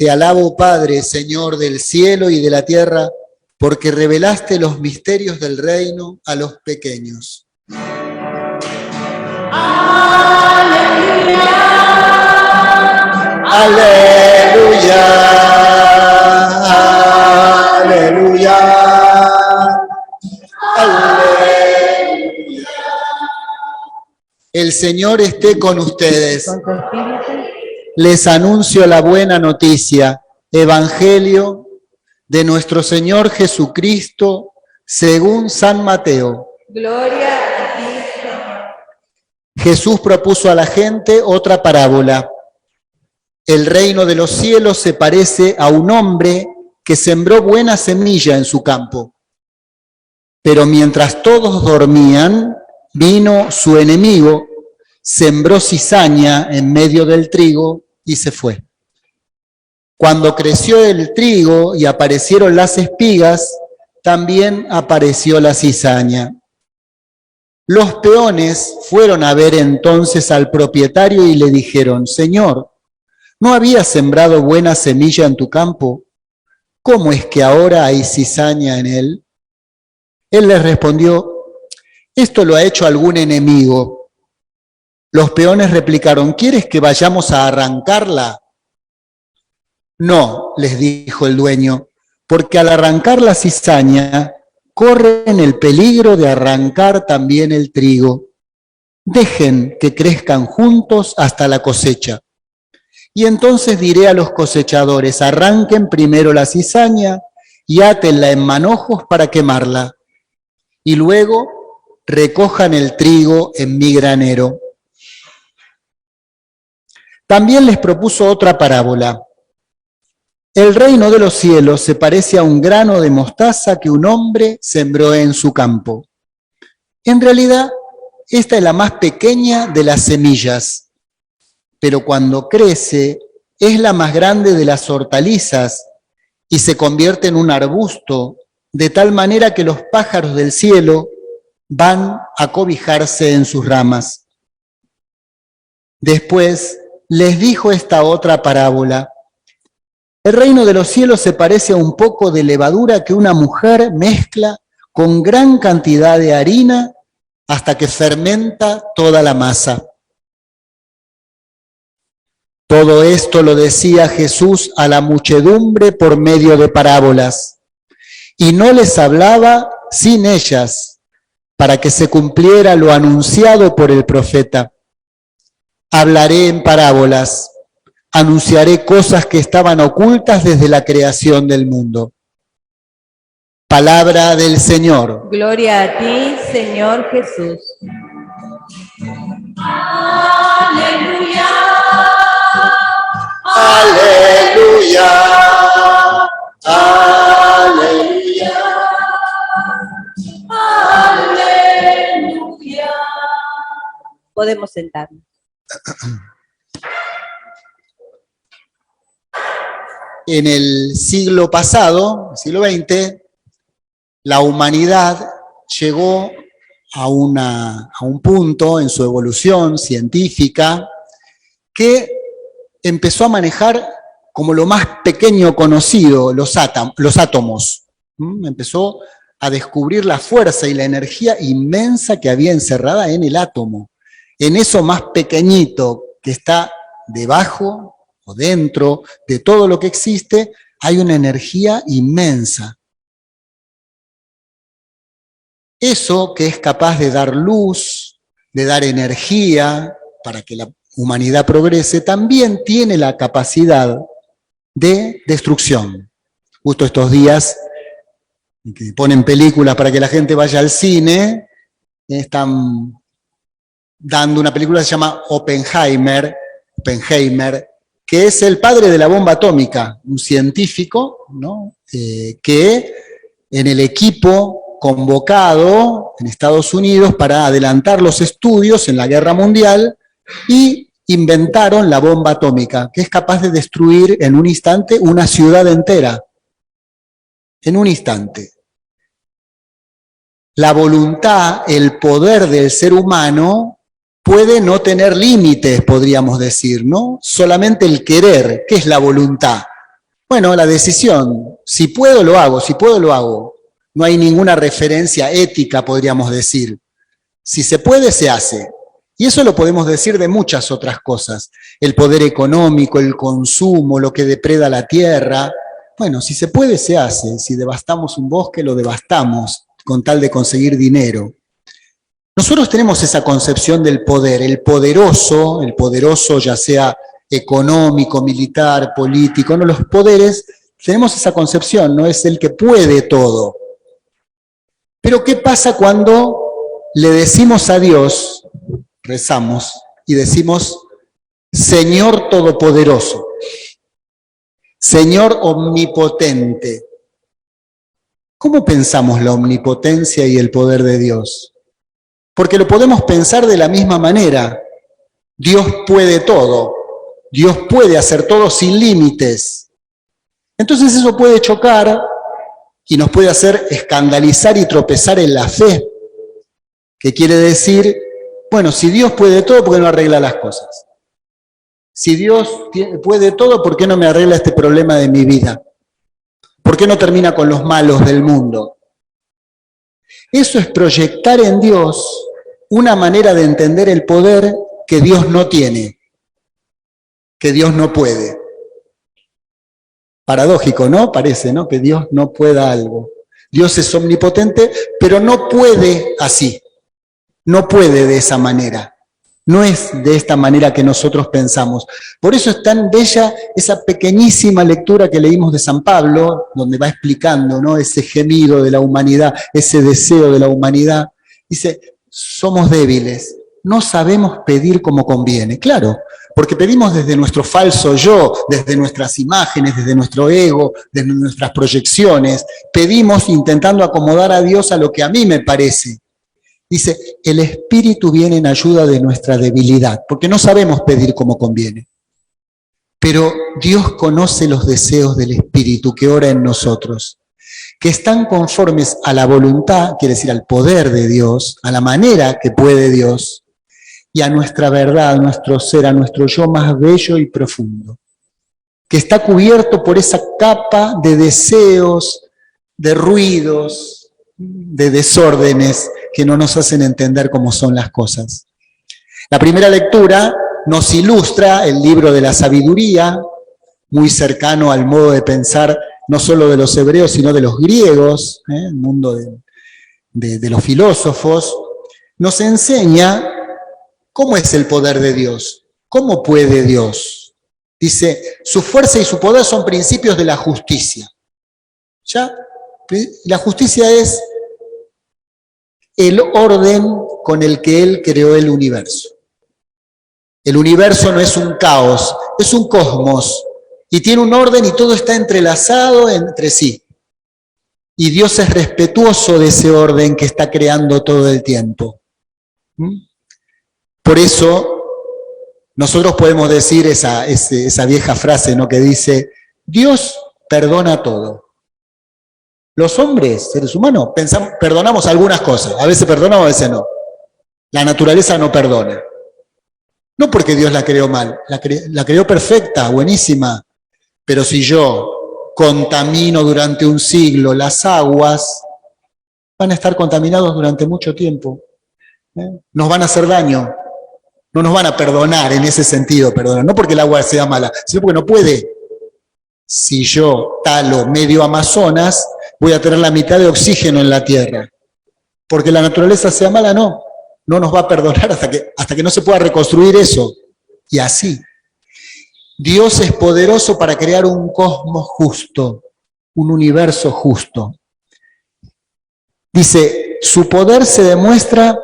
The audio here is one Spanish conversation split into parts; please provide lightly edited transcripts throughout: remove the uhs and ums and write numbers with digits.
Te alabo, Padre, Señor del cielo y de la tierra, porque revelaste los misterios del reino a los pequeños. ¡Aleluya! ¡Aleluya! ¡Aleluya! ¡Aleluya! El Señor esté con ustedes. Con tu espíritu. Les anuncio la buena noticia, Evangelio de nuestro Señor Jesucristo según San Mateo. Gloria a ti, Señor. Jesús propuso a la gente otra parábola. El reino de los cielos se parece a un hombre que sembró buena semilla en su campo. Pero mientras todos dormían, vino su enemigo, sembró cizaña en medio del trigo y se fue. Cuando creció el trigo y aparecieron las espigas, también apareció la cizaña. Los peones fueron a ver entonces al propietario y le dijeron: Señor, ¿no habías sembrado buena semilla en tu campo? ¿Cómo es que ahora hay cizaña en él? Él les respondió: esto lo ha hecho algún enemigo. Los peones replicaron: ¿quieres que vayamos a arrancarla? No, les dijo el dueño, porque al arrancar la cizaña, corren el peligro de arrancar también el trigo. Dejen que crezcan juntos hasta la cosecha. Y entonces diré a los cosechadores: arranquen primero la cizaña y átenla en manojos para quemarla. Y luego recojan el trigo en mi granero. También les propuso otra parábola. El reino de los cielos se parece a un grano de mostaza que un hombre sembró en su campo. En realidad, esta es la más pequeña de las semillas, pero cuando crece es la más grande de las hortalizas y se convierte en un arbusto, de tal manera que los pájaros del cielo van a cobijarse en sus ramas. Después les dijo esta otra parábola. El reino de los cielos se parece a un poco de levadura que una mujer mezcla con gran cantidad de harina hasta que fermenta toda la masa. Todo esto lo decía Jesús a la muchedumbre por medio de parábolas, y no les hablaba sin ellas, para que se cumpliera lo anunciado por el profeta. Hablaré en parábolas, anunciaré cosas que estaban ocultas desde la creación del mundo. Palabra del Señor. Gloria a ti, Señor Jesús. Aleluya. Aleluya. Aleluya. Aleluya. Podemos sentarnos. En el siglo pasado, el siglo XX, la humanidad llegó a un punto en su evolución científica que empezó a manejar como lo más pequeño conocido, los átomos. Empezó a descubrir la fuerza y la energía inmensa que había encerrada en el átomo, en eso más pequeñito que está debajo o dentro de todo lo que existe, hay una energía inmensa. Eso que es capaz de dar luz, de dar energía para que la humanidad progrese, también tiene la capacidad de destrucción. Justo estos días que ponen películas para que la gente vaya al cine, están dando una película que se llama Oppenheimer, que es el padre de la bomba atómica, un científico, ¿no? Que en el equipo convocado en Estados Unidos para adelantar los estudios en la Guerra Mundial, y inventaron la bomba atómica, que es capaz de destruir en un instante una ciudad entera. En un instante. La voluntad, el poder del ser humano puede no tener límites, podríamos decir, ¿no? Solamente el querer. ¿Qué es la voluntad? Bueno, la decisión, si puedo lo hago, si puedo lo hago. No hay ninguna referencia ética, podríamos decir. Si se puede, se hace. Y eso lo podemos decir de muchas otras cosas. El poder económico, el consumo, lo que depreda la tierra. Bueno, si se puede, se hace. Si devastamos un bosque, lo devastamos con tal de conseguir dinero. Nosotros tenemos esa concepción del poder, el poderoso ya sea económico, militar, político, no, los poderes, tenemos esa concepción, no es el que puede todo. Pero ¿qué pasa cuando le decimos a Dios, rezamos y decimos, Señor Todopoderoso, Señor Omnipotente? ¿Cómo pensamos la omnipotencia y el poder de Dios? Porque lo podemos pensar de la misma manera. Dios puede todo. Dios puede hacer todo sin límites. Entonces eso puede chocar y nos puede hacer escandalizar y tropezar en la fe. Que quiere decir, bueno, si Dios puede todo, ¿por qué no arregla las cosas? Si Dios puede todo, ¿por qué no me arregla este problema de mi vida? ¿Por qué no termina con los malos del mundo? Eso es proyectar en Dios una manera de entender el poder que Dios no tiene, que Dios no puede. Paradójico, ¿no? Parece, ¿no? Que Dios no pueda algo. Dios es omnipotente, pero no puede así. No puede de esa manera. No es de esta manera que nosotros pensamos. Por eso es tan bella esa pequeñísima lectura que leímos de San Pablo, donde va explicando, ¿no?, ese gemido de la humanidad, ese deseo de la humanidad. Dice, somos débiles, no sabemos pedir como conviene. Claro, porque pedimos desde nuestro falso yo, desde nuestras imágenes, desde nuestro ego, desde nuestras proyecciones. Pedimos intentando acomodar a Dios a lo que a mí me parece. Dice, el Espíritu viene en ayuda de nuestra debilidad, porque no sabemos pedir como conviene. Pero Dios conoce los deseos del Espíritu que ora en nosotros, que están conformes a la voluntad, quiere decir al poder de Dios, a la manera que puede Dios, y a nuestra verdad, a nuestro ser, a nuestro yo más bello y profundo, que está cubierto por esa capa de deseos, de ruidos, de desórdenes, que no nos hacen entender cómo son las cosas. La primera lectura nos ilustra el libro de la sabiduría, muy cercano al modo de pensar no solo de los hebreos, sino de los griegos, el mundo de los filósofos. Nos enseña cómo es el poder de Dios, cómo puede Dios. Dice, su fuerza y su poder son principios de la justicia. ¿Ya? La justicia es el orden con el que Él creó el universo. El universo no es un caos, es un cosmos, y tiene un orden y todo está entrelazado entre sí. Y Dios es respetuoso de ese orden que está creando todo el tiempo. Por eso, nosotros podemos decir esa vieja frase, ¿no?, que dice, Dios perdona todo. Los hombres, seres humanos, perdonamos algunas cosas. A veces perdonamos, a veces no. La naturaleza no perdona. No porque Dios la creó mal, la creó perfecta, buenísima. Pero si yo contamino durante un siglo las aguas, van a estar contaminados durante mucho tiempo. Nos van a hacer daño. No nos van a perdonar en ese sentido, perdonar. No porque el agua sea mala, sino porque no puede. Si yo talo medio Amazonas, voy a tener la mitad de oxígeno en la tierra. Porque la naturaleza sea mala, no nos va a perdonar hasta que no se pueda reconstruir eso. Y así. Dios es poderoso para crear un cosmos justo, un universo justo. Dice, su poder se demuestra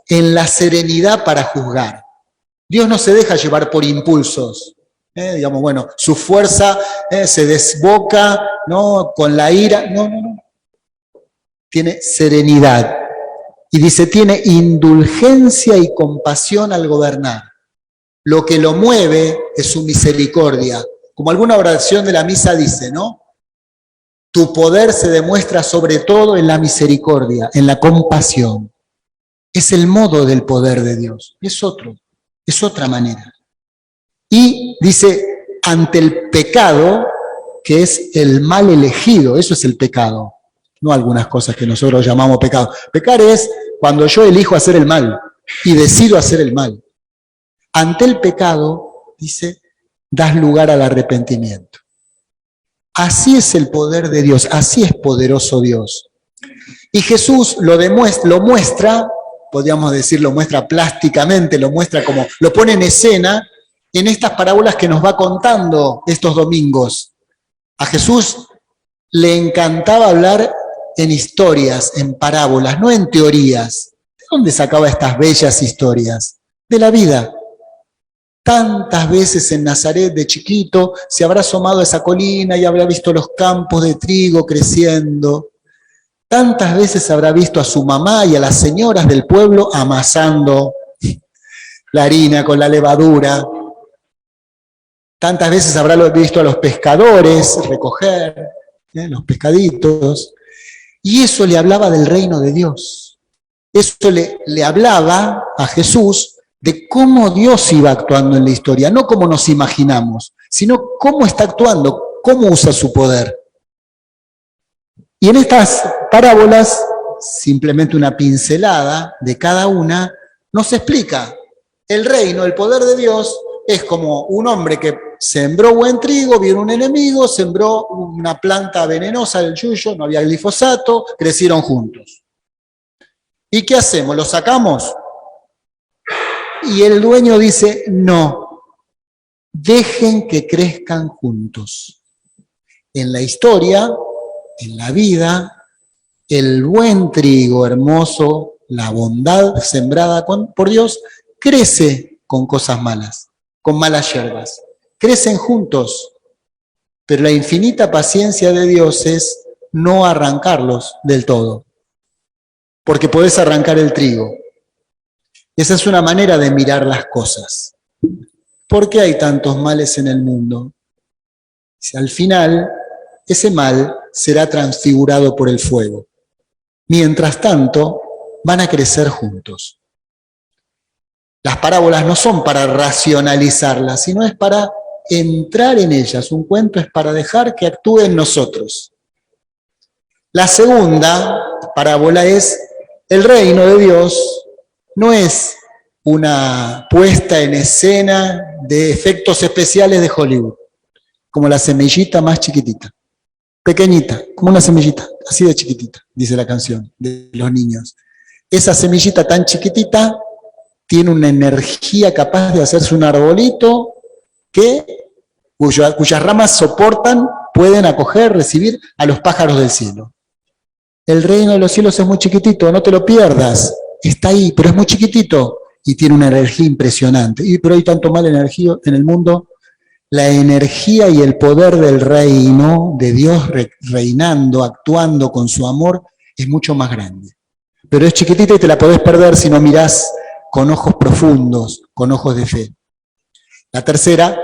en la serenidad para juzgar. Dios no se deja llevar por impulsos. Digamos, bueno, su fuerza se desboca, ¿no?, con la ira. No. Tiene serenidad. Y dice, tiene indulgencia y compasión al gobernar. Lo que lo mueve es su misericordia. Como alguna oración de la misa dice, ¿no? Tu poder se demuestra sobre todo en la misericordia, en la compasión. Es el modo del poder de Dios. Es otra manera. Y dice, ante el pecado, que es el mal elegido, eso es el pecado, no algunas cosas que nosotros llamamos pecado. Pecar es cuando yo elijo hacer el mal y decido hacer el mal. Ante el pecado, dice, das lugar al arrepentimiento. Así es el poder de Dios, así es poderoso Dios. Y Jesús lo muestra, podríamos decir, lo muestra plásticamente, lo muestra como, lo pone en escena en estas parábolas que nos va contando estos domingos. A Jesús le encantaba hablar en historias, en parábolas, no en teorías. ¿De dónde sacaba estas bellas historias? De la vida. Tantas veces en Nazaret de chiquito se habrá asomado a esa colina y habrá visto los campos de trigo creciendo. Tantas veces habrá visto a su mamá y a las señoras del pueblo amasando la harina con la levadura. Tantas veces habrá visto a los pescadores recoger los pescaditos. Y eso le hablaba del reino de Dios. Eso le hablaba a Jesús de cómo Dios iba actuando en la historia, no cómo nos imaginamos, sino cómo está actuando, cómo usa su poder. Y en estas parábolas, simplemente una pincelada de cada una, nos explica el reino, el poder de Dios, es como un hombre que sembró buen trigo, vino un enemigo, sembró una planta venenosa, el yuyo, no había glifosato, crecieron juntos. ¿Y qué hacemos? ¿Los sacamos? Y el dueño dice, no, dejen que crezcan juntos. En la historia, en la vida, el buen trigo hermoso, la bondad sembrada por Dios, crece con cosas malas, con malas hierbas. Crecen juntos, pero la infinita paciencia de Dios es no arrancarlos del todo, porque podés arrancar el trigo. Esa es una manera de mirar las cosas. ¿Por qué hay tantos males en el mundo? Si al final, ese mal será transfigurado por el fuego. Mientras tanto, van a crecer juntos. Las parábolas no son para racionalizarlas, sino es para entrar en ellas. Un cuento es para dejar que actúe en nosotros. La segunda parábola es el reino de Dios. No es una puesta en escena de efectos especiales de Hollywood, como la semillita más chiquitita, pequeñita, como una semillita, así de chiquitita, dice la canción de los niños. Esa semillita tan chiquitita tiene una energía capaz de hacerse un arbolito cuyas ramas soportan, pueden acoger, recibir a los pájaros del cielo. El reino de los cielos es muy chiquitito, no te lo pierdas. Está ahí, pero es muy chiquitito y tiene una energía impresionante. Pero hay tanto mal energía en el mundo. La energía y el poder del reino, de Dios reinando, actuando con su amor, es mucho más grande. Pero es chiquitita y te la podés perder si no mirás con ojos profundos, con ojos de fe. La tercera,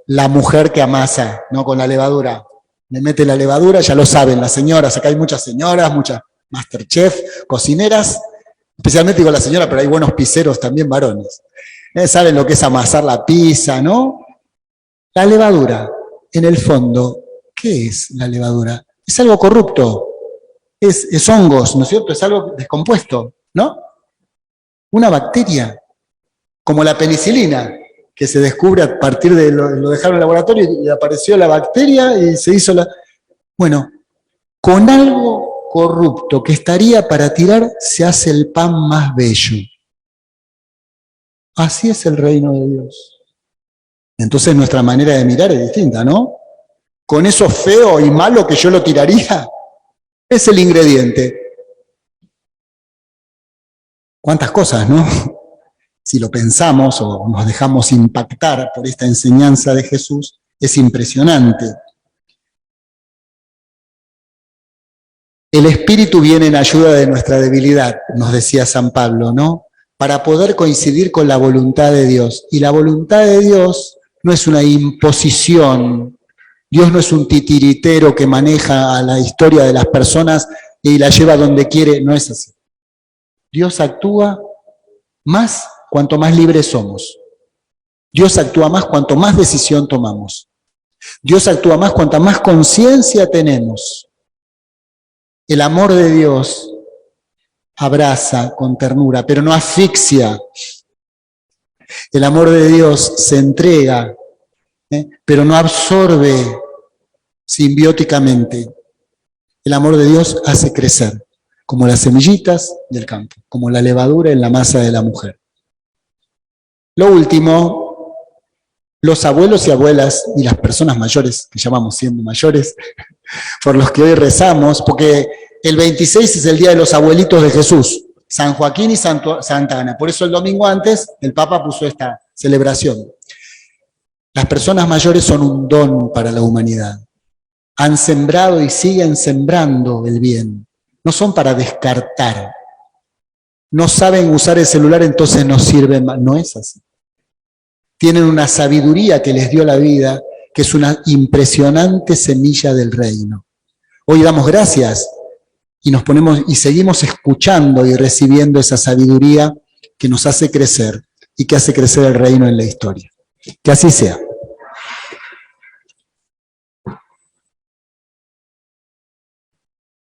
la mujer que amasa, ¿no? Con la levadura. Le mete la levadura, ya lo saben las señoras, acá hay muchas señoras, muchas masterchef, cocineras, especialmente digo la señora, pero hay buenos pizzeros también varones. Saben lo que es amasar la pizza, ¿no? La levadura, en el fondo, ¿qué es la levadura? Es algo corrupto, es hongos, ¿no es cierto? Es algo descompuesto, ¿no? Una bacteria, como la penicilina, que se descubre a partir de lo dejaron en el laboratorio y apareció la bacteria y se hizo la... Bueno, con algo corrupto que estaría para tirar, se hace el pan más bello. Así es el reino de Dios. Entonces nuestra manera de mirar es distinta, ¿no? Con eso feo y malo que yo lo tiraría, es el ingrediente. ¿Cuántas cosas, no? Si lo pensamos o nos dejamos impactar por esta enseñanza de Jesús, es impresionante. El Espíritu viene en ayuda de nuestra debilidad, nos decía San Pablo, ¿no? Para poder coincidir con la voluntad de Dios. Y la voluntad de Dios no es una imposición. Dios no es un titiritero que maneja a la historia de las personas y la lleva donde quiere. No es así. Dios actúa más cuanto más libres somos. Dios actúa más cuanto más decisión tomamos. Dios actúa más cuanta más conciencia tenemos. El amor de Dios abraza con ternura, pero no asfixia. El amor de Dios se entrega, pero no absorbe simbióticamente. El amor de Dios hace crecer, como las semillitas del campo, como la levadura en la masa de la mujer. Lo último, los abuelos y abuelas y las personas mayores, que llamamos siendo mayores, por los que hoy rezamos, porque el 26 es el día de los abuelitos de Jesús, San Joaquín y Santa Ana. Por eso el domingo antes el Papa puso esta celebración. Las personas mayores son un don para la humanidad. Han sembrado y siguen sembrando el bien. No son para descartar. No saben usar el celular, entonces no sirven más. No es así. Tienen una sabiduría que les dio la vida, que es una impresionante semilla del reino. Hoy damos gracias y nos ponemos y seguimos escuchando y recibiendo esa sabiduría que nos hace crecer y que hace crecer el reino en la historia. Que así sea.